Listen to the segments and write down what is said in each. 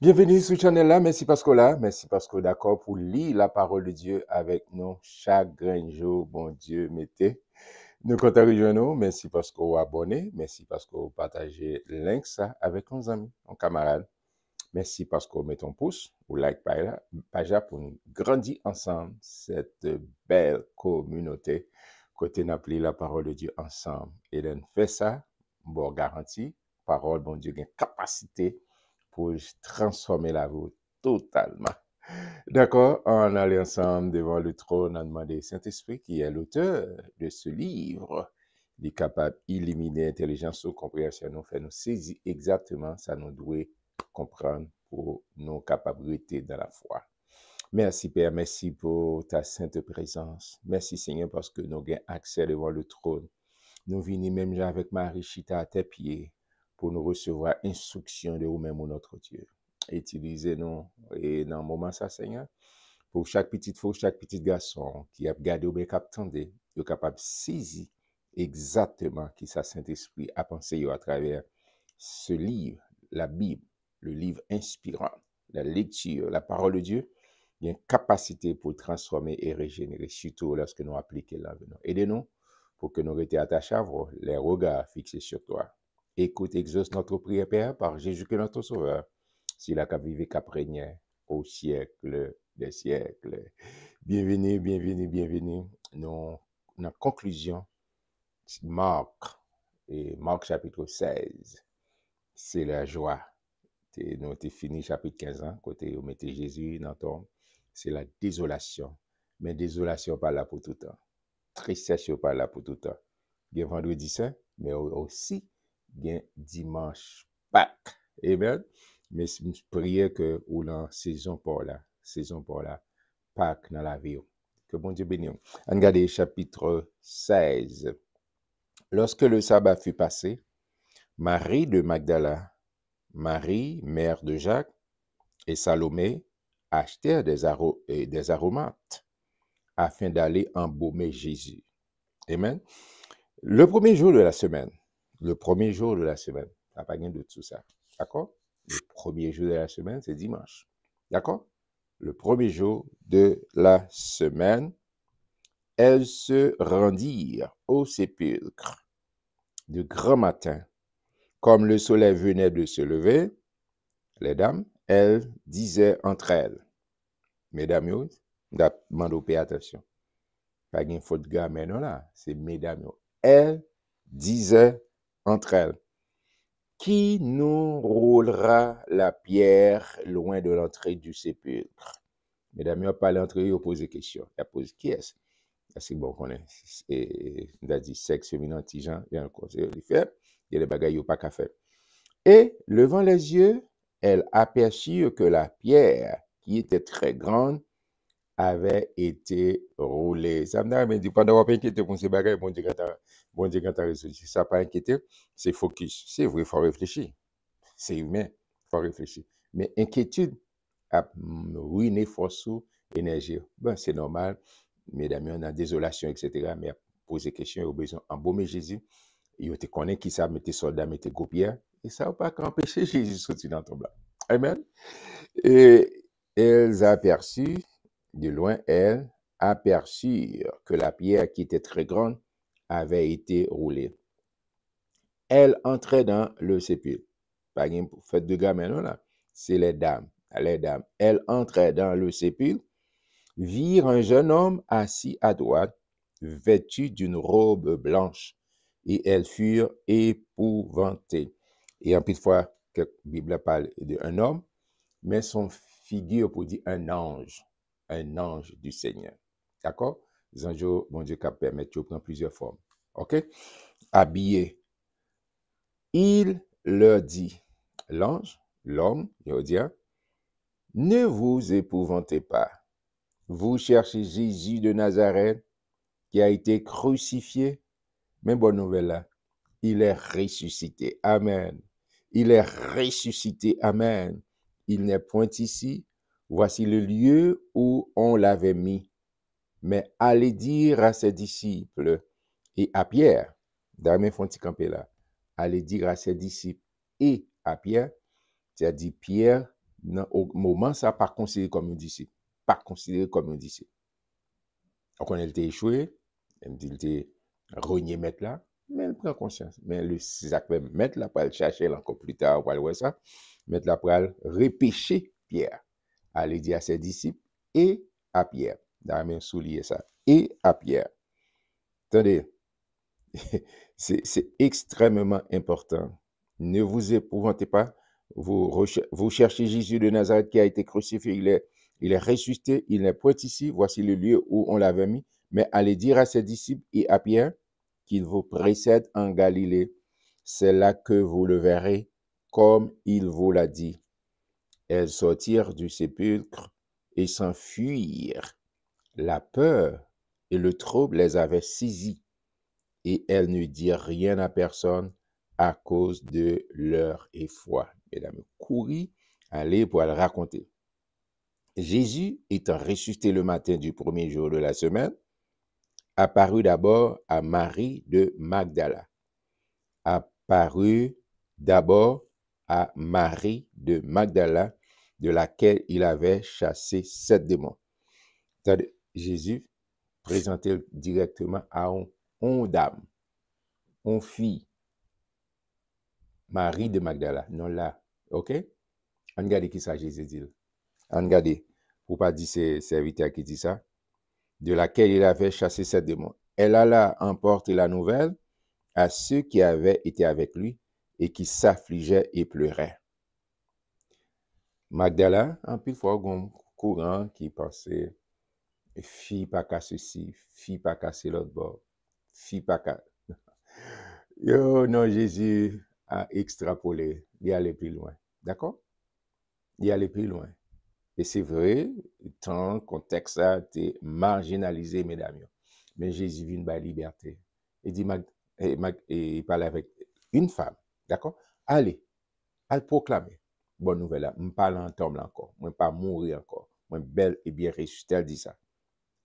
Bienvenue sur ce channel là. Merci parce que là. Merci parce que d'accord pour lire la parole de Dieu avec nous chaque grand jour. Bon Dieu, mettez. Nous comptons rejoindre nous. Merci parce que vous abonnez. Merci parce que vous partagez le link ça avec nos amis, nos camarades. Merci parce que vous mettez un pouce ou like page là pour nous grandir ensemble cette belle communauté. Côté n'a la parole de Dieu ensemble. Et then fait ça, bon garantie, parole bon Dieu une capacité pour transformer la vie totalement. D'accord, on allait ensemble devant le trône, on demandé Saint-Esprit, qui est l'auteur de ce livre, il est capable d'éliminer l'intelligence ou compréhension, nous fait nous saisir exactement ça nous doit comprendre pour nos capacités dans la foi. Merci Père, merci pour ta sainte présence. Merci Seigneur parce que nous avons accès devant le trône. Nous venons même avec Marie Chita à tes pieds pour nous recevoir instruction de vous-même, notre Dieu. Utilisez-nous et dans le moment ça, Seigneur, pour chaque petite fille, chaque petit garçon qui a regardé ou bien qui a attendu, est capable de saisir exactement qui sa Saint-Esprit a pensé à travers ce livre, la Bible, le livre inspirant, la lecture, la parole de Dieu. Il y a une capacité pour transformer et régénérer, surtout lorsque nous appliquons l'avenir. Aidez-nous pour que nous restions attachés à vous, les regards fixés sur toi. Écoute, exauce notre prière, Père, par Jésus que notre Sauveur, s'il a qu'à vivre, qu'à régner au siècle des siècles. Bienvenue, bienvenue, bienvenue. Nous, en conclusion, Marc, et Marc chapitre 16, c'est la joie. Nous avons fini chapitre 15 ans, côté où mettez Jésus dans ton, c'est la désolation. Mais désolation pas là pour tout le temps. Tristesse pas là pour tout le temps. Il y a vendredi saint, mais aussi il y a dimanche Pâques. Amen. Mais je prie que ou la saison pour là, Pâques dans la vie. Que bon Dieu bénisse. Regardez chapitre 16. Lorsque le sabbat fut passé, Marie de Magdala, Marie, mère de Jacques, et Salomé achetèrent des aromates afin d'aller embaumer Jésus. Amen. Le premier jour de la semaine, ça n'a pas rien de tout ça. D'accord? Le premier jour de la semaine, c'est dimanche. D'accord? Le premier jour de la semaine, elles se rendirent au sépulcre de grand matin. Comme le soleil venait de se lever, les dames, elles disaient entre elles, mesdames, yo, demande attention. Pas de faute de gamin, non là, c'est mesdames, yo. Elles disaient entre elles, qui nous roulera la pierre loin de l'entrée du sépulcre? Mesdames, yo, pas l'entrée, yo pose question. Elle pose qui est-ce? C'est bon qu'on est. On a dit sexe féminin, antigen, il y a un conseil de faire, il y a des bagailles pas qu'à faire. Et, levant les yeux, elles aperçurent que la pierre, qui était très grande, avait été roulée. Ça me dit, pendant qu'on inquiété pour ces bagailles, bon Dieu, quand t'as résolu, ça pas inquiété, c'est focus. C'est vrai, il faut réfléchir. C'est humain, il faut réfléchir. Mais inquiétude a ruiné force ou énergie. Ben, c'est normal, mesdames, on a désolation, etc. Mais poser question, il a besoin d'embaumer Jésus. Il te connaît qui ça, mettait soldat, mettait gros pierre. Et ça n'a pas qu'empêcher Jésus de sortir dans ton blanc. Amen. Et elles aperçurent, de loin, elles aperçurent que la pierre qui était très grande avait été roulée. Elles entraient dans le sépulcre. Pas une fête de gamin, non, là. C'est les dames. Les dames. Elles entraient dans le sépulcre, virent un jeune homme assis à droite, vêtu d'une robe blanche, et elles furent épouvantées. Et en plus de fois, que la Bible parle d'un homme, mais son figure pour dire un ange du Seigneur. D'accord? Les anges, bon Dieu, qui permettent de prendre plusieurs formes. OK? Habillé. Il leur dit, l'ange, l'homme, il va dire, ne vous épouvantez pas. Vous cherchez Jésus de Nazareth qui a été crucifié. Mais bonne nouvelle là, il est ressuscité. Amen. Il est ressuscité. Amen. Il n'est point ici. Voici le lieu où on l'avait mis. Mais allez dire à ses disciples et à Pierre, d'ailleurs, font camper là, allez dire à ses disciples et à Pierre, c'est-à-dire Pierre Au moment, ça pas considéré comme un disciple. Pas considéré comme un disciple. Donc, on a été échoué, il était renié mettre là, mais il prend conscience. Mais le Isaac même mettre là, pour le chercher encore plus tard, pour voir ça, mettre là pour le repêcher Pierre. Aller dire à ses disciples et à Pierre. D'ailleurs, souligner ça. Et à Pierre. Attendez, c'est extrêmement important. Ne vous épouvantez pas. Vous cherchez Jésus de Nazareth qui a été crucifié. Il est ressuscité. Il n'est point ici. Voici le lieu où on l'avait mis. Mais allez dire à ses disciples et à Pierre qu'il vous précède en Galilée. C'est là que vous le verrez, comme il vous l'a dit. Elles sortirent du sépulcre et s'enfuirent. La peur et le trouble les avaient saisis. Et elles ne dirent rien à personne à cause de leur effroi. Mesdames, courir, aller pour le raconter. Jésus, étant ressuscité le matin du premier jour de la semaine, apparut d'abord à Marie de Magdala. Apparut d'abord à Marie de Magdala, de laquelle il avait chassé 7 démons. Jésus présentait directement à une dame, une fille, Marie de Magdala, non là, ok? On regarde qui ça Jésus dit. On regarde, pour pas dire c'est serviteur qui dit ça, de laquelle il avait chassé 7 démons. Elle alla emporter la nouvelle à ceux qui avaient été avec lui et qui s'affligeaient et pleuraient. Magdala, en plus fois, un courant qui pensait, fille pas qu'à ceci, fille pas qu'à l'autre bord, fille pas qu'à. Yo, non, Jésus a extrapolé, il est allé plus loin. D'accord? Il est allé plus loin. Et c'est vrai, tant le contexte a été marginalisé, mesdames. Mais Jésus vient de la liberté. Il dit, il parle avec une femme. D'accord? Allez, allez proclamer. Bonne nouvelle là. Je ne parle en tombe encore. Je ne pas mourir encore. Je belle et bien ressuscité. Elle dit ça.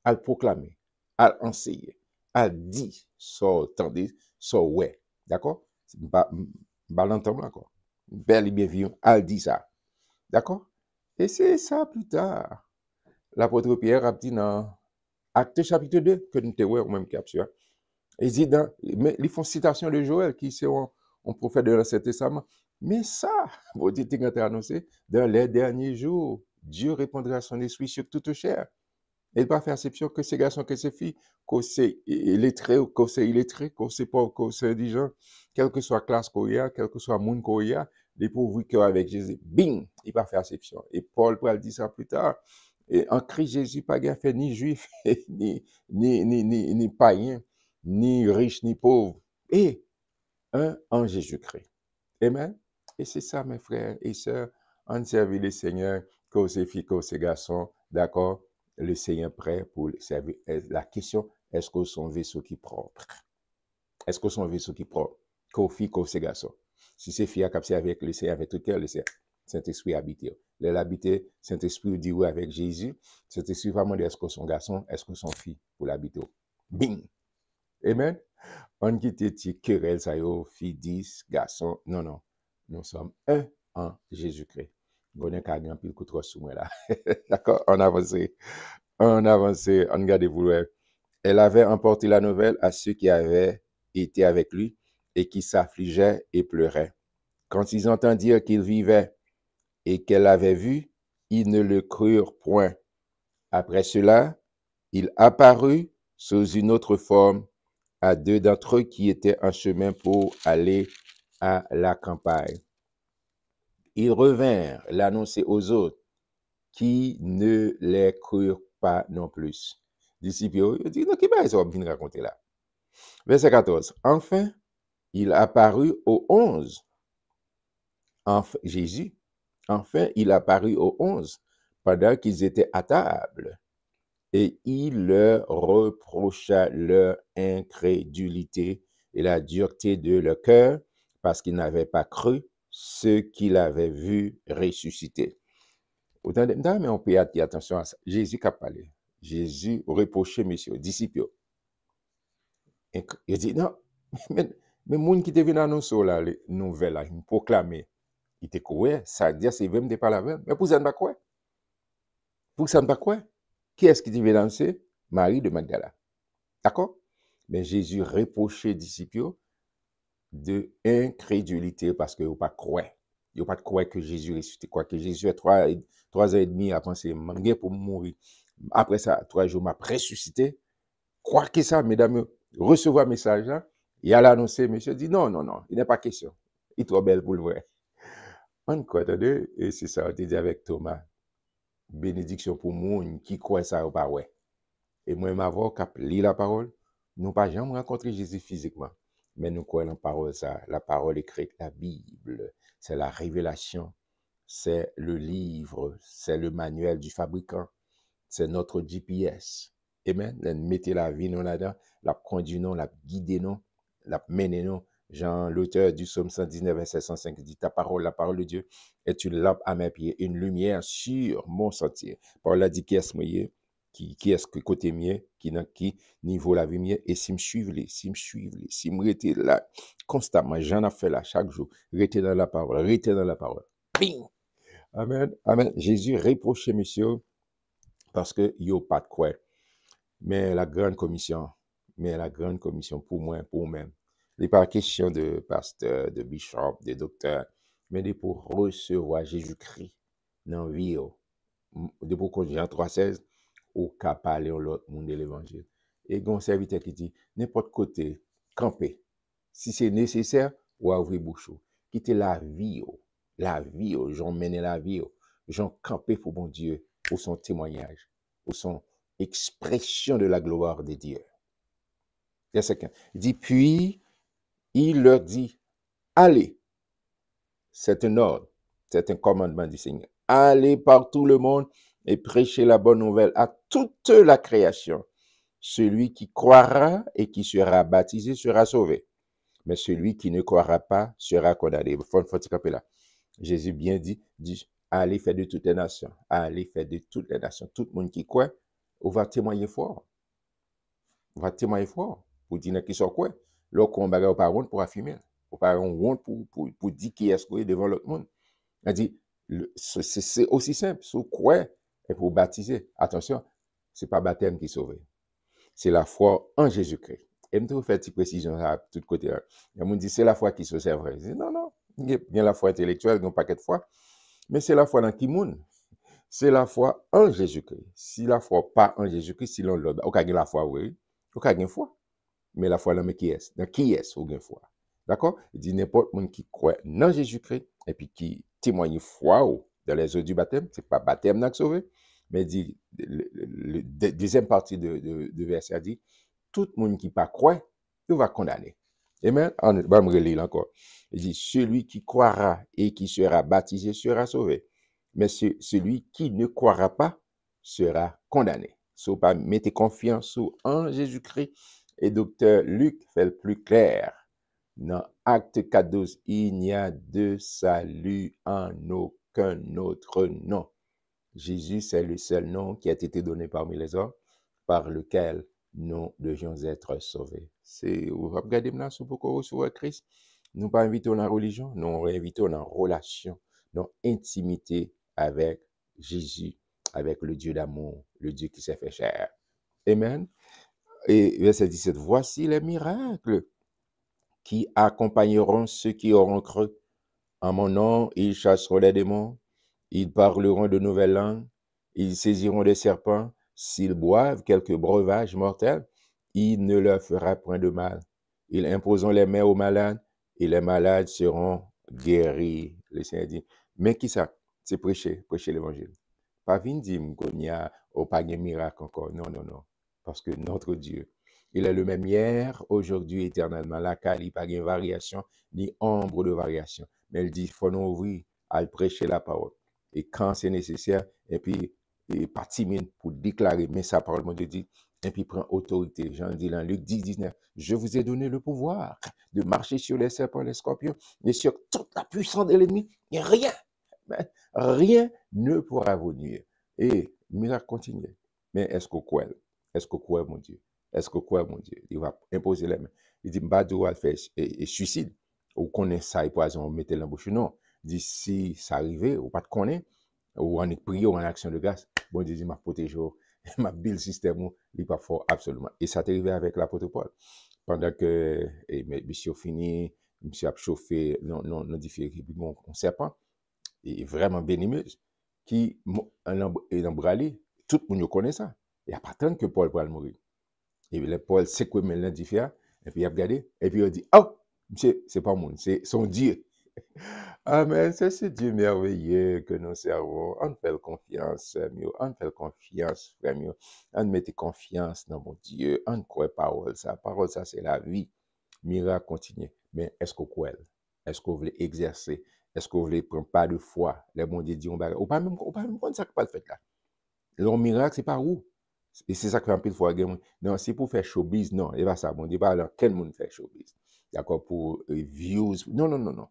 Allez proclamer. Allez enseigner. Allez dire. So, tandis, so, ouais. D'accord? Je ne parle en tombe encore. Belle et bien vivante. Allez dire ça. D'accord? Et c'est ça plus tard. L'apôtre Pierre a dit dans Acte chapitre 2, que nous avons même capture. Il dit mais ils font citation de Joël, qui c'est un prophète de l'Ancien Testament. Mais ça, vous dites qu'il a annoncé, dans les derniers jours, Dieu répondra à son esprit sur toute chair. Il va faire exception que ces garçons, que ces filles, que c'est illettré, que c'est illettré, que c'est pauvre, que c'est indigent, quelle que soit la classe qu'il y a, quel que soit le monde qu'il y a, dépourvu qu'avec Jésus, bing, il va faire exception. Et Paul pourra dire ça plus tard. Et en Christ Jésus, pas fait ni juif, ni païen, ni riche, ni pauvre. Et un en Jésus-Christ. Amen. Et c'est ça, mes frères et sœurs, on servit le Seigneur, que ces filles, que ces garçons, d'accord? Le Seigneur prêt pour servir. La question, est-ce que son vaisseau qui est propre? Est-ce que son vaisseau qui est propre? Qu'aux filles, qu'aux ces garçons. Si ces filles a avec le Seigneur, avec tout cœur, le Saint-Esprit habite. L'habiter, Saint-Esprit dit oui avec Jésus. Saint-Esprit va demander est-ce que son garçon, est-ce que son fille pour l'habiter. Bing! Amen. On quitte les querelles, ça y est, filles, 10, garçons. Non, non. Nous sommes un en Jésus-Christ. Bonne qu'à grand pile coup trop sous moi là. D'accord? On avance. On avance. On garde vous. Elle avait emporté la nouvelle à ceux qui avaient été avec lui et qui s'affligeaient et pleuraient. Quand ils entendirent qu'il vivait et qu'elle l'avait vu, ils ne le crurent point. Après cela, il apparut sous une autre forme à 2 d'entre eux qui étaient en chemin pour aller à la campagne. Ils revinrent l'annoncer aux autres qui ne les crurent pas non plus. Disciples, ils disent, non, qui va ça venir raconter là? Verset 14. Enfin, il apparut aux 11. Enfin, Jésus, enfin, il apparut aux 11 pendant qu'ils étaient à table. Et il leur reprocha leur incrédulité et la dureté de leur cœur parce qu'ils n'avaient pas cru ce qu'il avait vu ressusciter. Autant de temps, mais on peut attirer attention à ça. Jésus a parlé. Jésus reprochait messieurs, disciples. Il dit non, mais les gens qui te viennent annoncer la nouvelle, ils proclamer. Il te croit, ça veut dire c'est même pas la même. Mais pour ça, ne pas quoi? Pour ça, ne pas quoi? Qui est-ce qui devait lancer? Marie de Magdala. D'accord? Mais Jésus reprochait aux disciples de incrédulité parce qu'ils n'ont pas croire. Ils n'ont pas croire que Jésus ressuscité, quoi, que Jésus est 3 heures et demie après, c'est mangé pour mourir. Après ça, 3 jours, m'a ressuscité. Croire que ça, mesdames, recevoir un message là, il a l'annoncé, monsieur dit non, non, non, il n'est pas question. Il est trop belle pour le vrai. On croit, attendez, et c'est ça, on te dit avec Thomas, bénédiction pour monde qui croit ça ou pas, ouais. Et moi, ma voix, qui lit la parole, nous pas jamais rencontré Jésus physiquement, mais nous croyons la parole, ça, la parole écrite, la Bible, c'est la révélation, c'est le livre, c'est le manuel du fabricant, c'est notre GPS. Amen. Mettez la vie nous là-dedans, la conduit nous, la guide nous, la mène nous. Jean, l'auteur du psaume 119, verset 105, dit ta parole, la parole de Dieu, est une lampe à mes pieds, une lumière sur mon sentier. Paul a dit qui est-ce moyen, qui est-ce que côté mien, qui niveau la vie mien, et si me suivent les, si me rester là constamment, j'en ai fait là chaque jour, rester dans la parole, rester dans la parole. Bing! Amen, amen. Jésus reprochait monsieur parce que yo pas de quoi. Mais la grande commission pour moi, pour moi-même, il n'est pas question de pasteur, de bishop, de docteur, mais de pour recevoir Jésus-Christ dans la vie. De pour qu'on Jean 3,16, ou qu'à parler à l'autre monde de l'évangile. Et un serviteur qui dit, n'importe côté, camper. Si c'est nécessaire, ou à ouvrir bouche. Quitter la vie, j'en mener la vie, j'en camper pour mon Dieu, pour son témoignage, pour son expression de la gloire de Dieu. Verset 15. Il dit, puis, il leur dit, allez, c'est un ordre, c'est un commandement du Seigneur. Allez par tout le monde et prêchez la bonne nouvelle à toute la création. Celui qui croira et qui sera baptisé sera sauvé. Mais celui qui ne croira pas sera condamné. Il faut camper là. Jésus bien dit, allez faire de toutes les nations. Allez faire de toutes les nations. Tout le monde qui croit, on va témoigner fort. On va témoigner fort. Pour dire qui sont quoi. L'autre combat au pas honte pour affirmer. Au pas honte pour dire qui est-ce qu'on est devant l'autre monde. On dit, c'est aussi simple. Si vous croyez et pour baptiser, attention, ce n'est pas baptême qui sauve. C'est la foi en Jésus-Christ. Et je vais faire une petite précision à tout côté. Il y a des gens qui disent c'est la foi qui sauve, c'est vrai. Je dis non, non. Il y a la foi intellectuelle, il y a un paquet de foi. Mais c'est la foi dans qui monde. C'est la foi en Jésus-Christ. Si la foi pas en Jésus-Christ, si l'on l'a, on a la foi, oui. On a une foi. Mais la foi, dans qui est? Dans qui est-ce qu'on a une foi? D'accord? Il dit n'importe monde qui croit dans Jésus-Christ et puis qui témoigne foi dans les eaux du baptême, c'est pas baptême n'a sauvé, mais dit, la deuxième partie de verset a dit, tout le monde qui pas croit, il va condamner. Amen. On va me relire encore. Il dit, celui qui croira et qui sera baptisé sera sauvé. Mais celui qui ne croira pas sera condamné. So, pas mettez confiance en Jésus-Christ. Et docteur Luc fait le plus clair. Dans Acte 4,12, il n'y a de salut en aucun autre nom. Jésus, c'est le seul nom qui a été donné parmi les hommes par lequel nous devions être sauvés. C'est, vous regardez maintenant, si vous recevoir Christ, nous pas invitons dans la religion, nous invitons dans la relation, dans l'intimité avec Jésus, avec le Dieu d'amour, le Dieu qui s'est fait chair. Amen. Et verset 17, voici les miracles qui accompagneront ceux qui auront cru. En mon nom, ils chasseront les démons, ils parleront de nouvelles langues, ils saisiront des serpents, s'ils boivent quelques breuvages mortels, il ne leur fera point de mal. Ils imposeront les mains aux malades, et les malades seront guéris. Le Seigneur dit, mais qui ça? C'est prêcher l'évangile. Pas venir dire qu'il n'y a pas de miracle encore. Non, non, non. Parce que notre Dieu, il est le même hier, aujourd'hui, éternellement. Là, il n'y a pas de variation, ni ombre de variation. Mais il dit, il faut nous ouvrir à prêcher la parole. Et quand c'est nécessaire, et puis, pas timide pour déclarer, mais sa parole, mon Dieu dit, et puis prend autorité. Jean dit dans Luc 10, 19, je vous ai donné le pouvoir de marcher sur les serpents, les scorpions, et sur toute la puissance de l'ennemi. Et rien ne pourra vous nuire. Et miracle continue. Mais est-ce qu'on croit? Est-ce qu'on croit, mon Dieu? Est-ce qu'on croit, mon Dieu? Il va imposer les mains. Il dit, Mbadou va faire suicide. Ou connaît ça, et poison, mettez la bouche. Non. d'ici ça arrive, ou pas de connaître, ou en prier, ou en action de grâce, bon Dieu dit, m'a protégé, m'a build le système, il n'est pas fort, absolument. Et ça t'est arrivé avec l'apôtre Paul. Pendant que, monsieur fini, monsieur a chauffé, non, différé, bon, on sait pas, et vraiment bénimeuse, qui, est embralé, tout le monde connaît ça. Il n'y a pas tant que Paul va mourir. Et puis, Paul sait quoi, mais l'identifié, et puis il a regardé, et puis il a dit, oh, monsieur, c'est pas mon, c'est son Dieu. Amen. C'est ce Dieu merveilleux que nous servons. On fait confiance, mieux. On fait confiance, frère mieux. On mette confiance dans mon Dieu. On croit parole. Ça, parole, ça, c'est la vie. Miracle continue. Mais est-ce qu'on croit? Est-ce qu'on veut exercer? Est-ce qu'on veut prendre pas de foi? Les bon Dieu dit, on va pas même prendre ça que pas le fait là. Le miracle, c'est pas où? Et c'est ça que fait un peu de fois. Non, c'est pour faire showbiz. Non, et pas ça. Bon Dieu, pas alors, quel monde fait showbiz? D'accord, pour views. Non, non, non, non.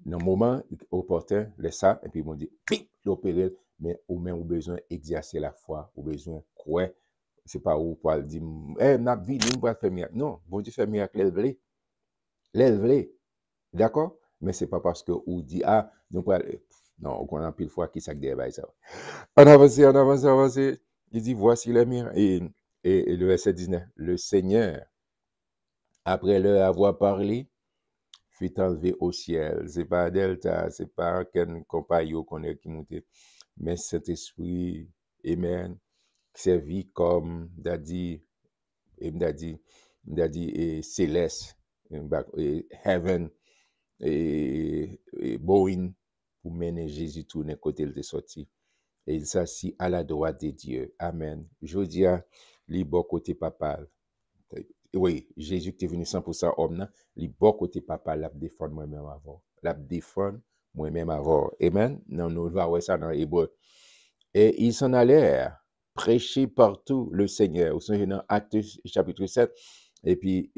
Dans le moment opportun, laisse ça, et puis ils m'ont dit, pip, l'opérer, mais au même, au besoin d'exercer la foi, au besoin de croire. C'est pas où pour dire, n'a vie, nous pas faire miracle. Non, bon Dieu fait miracle, l'élever. D'accord? Mais c'est pas parce que ou dit, ah, nous pas, non, on a pile fois qui s'est débat ça. On avance, on avance, on avance. Il dit, voici les miracles. Et le verset 19, le Seigneur, après leur avoir parlé, fut enlevé au ciel. C'est pas Delta, c'est pas quel compagnon qu'on est qui monte, mais cet esprit, amen, servi comme daddy, et céleste, et heaven, et Boeing, pour mener Jésus tout d'un côté, il est sorti. Et il s'assit à la droite de Dieu. Amen. Je dis à lui, bon côté papa. Oui, Jésus qui est venu 100% homme, li bon côté papa, l'a défendre moi-même avant. L'a défendre moi-même avant. Amen. Non, nous va voir ça dans Hébreu. Et ils s'en allèrent prêcher partout le Seigneur. Vous savez, dans Actes chapitre 7. Et puis,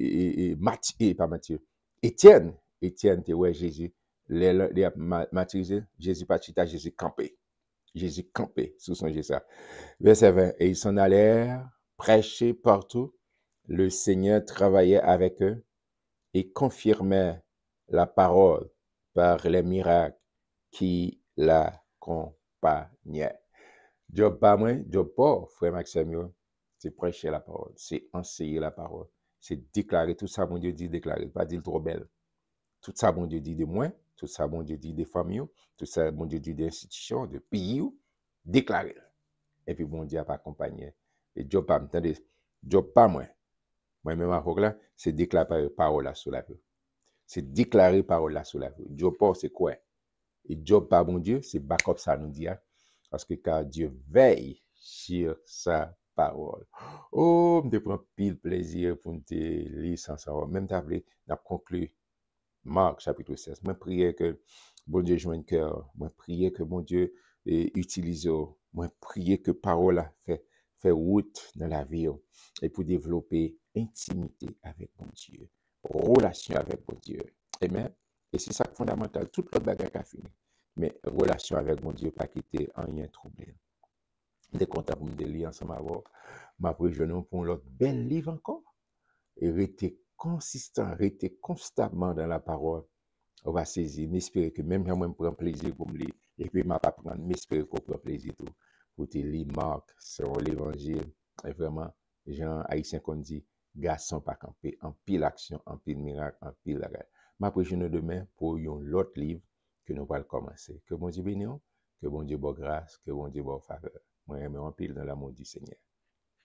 Matthieu, pas Matthieu. Étienne, tu ouais, Jésus. Matthieu, Jésus partit à Jésus campé. Jésus campé sous son Jésus. Verset 20. Et ils s'en allèrent prêcher partout. Le Seigneur travaillait avec eux et confirmait la parole par les miracles qui l'accompagnaient. Job pas moi, Job pas, frère Maxime, c'est prêcher la parole, c'est enseigner la parole, c'est déclarer tout ça, bon Dieu dit déclarer, pas dire trop belle. Tout ça, bon Dieu dit de moi, tout ça, bon Dieu dit des familles, tout ça, bon Dieu dit des institutions, de pays, déclarer. Et puis, bon Dieu a pas accompagné. Et Job pas, attendez, Job pas moi. Moi-même, là, c'est déclarer parole là sur la vie. C'est déclarer parole là sur la vie. Job pas, c'est quoi? Et Job pas, bon Dieu, c'est backup ça nous dit. Parce que car Dieu veille sur sa parole. Oh, je prends pile plaisir pour te lire sans savoir. Même t'appeler, n'a conclu Marc chapitre 16. Moi, prier que bon Dieu joigne cœur. Moi, prier que bon Dieu utilise. Moi, prier que parole a fait route dans la vie. Et pour développer intimité avec mon Dieu. Relation avec mon Dieu. Amen. Et c'est ça fondamental. Toute l'autre bagarre a fini. Mais relation avec mon Dieu, pas quitter en rien troublé. Je suis content pour me lire ensemble avec ma prière pour l'autre bel livre encore. Et rester consistant, rester constamment dans la parole. On va saisir, m'espérer que même moi, je prends plaisir pour me lire. Et puis, je vais prendre, m'espérer qu'on prend plaisir tout. Pour te lire Marc sur l'évangile. Et vraiment, Jean Haïtien qu'on dit, garçon pas camper, en pile action, en pile miracle, en pile la ma prière demain pour un autre livre que nous allons commencer. Que bon Dieu bénisse, que bon Dieu bonne grâce, que bon Dieu bonne faveur. Moi, je me pile dans l'amour du Seigneur.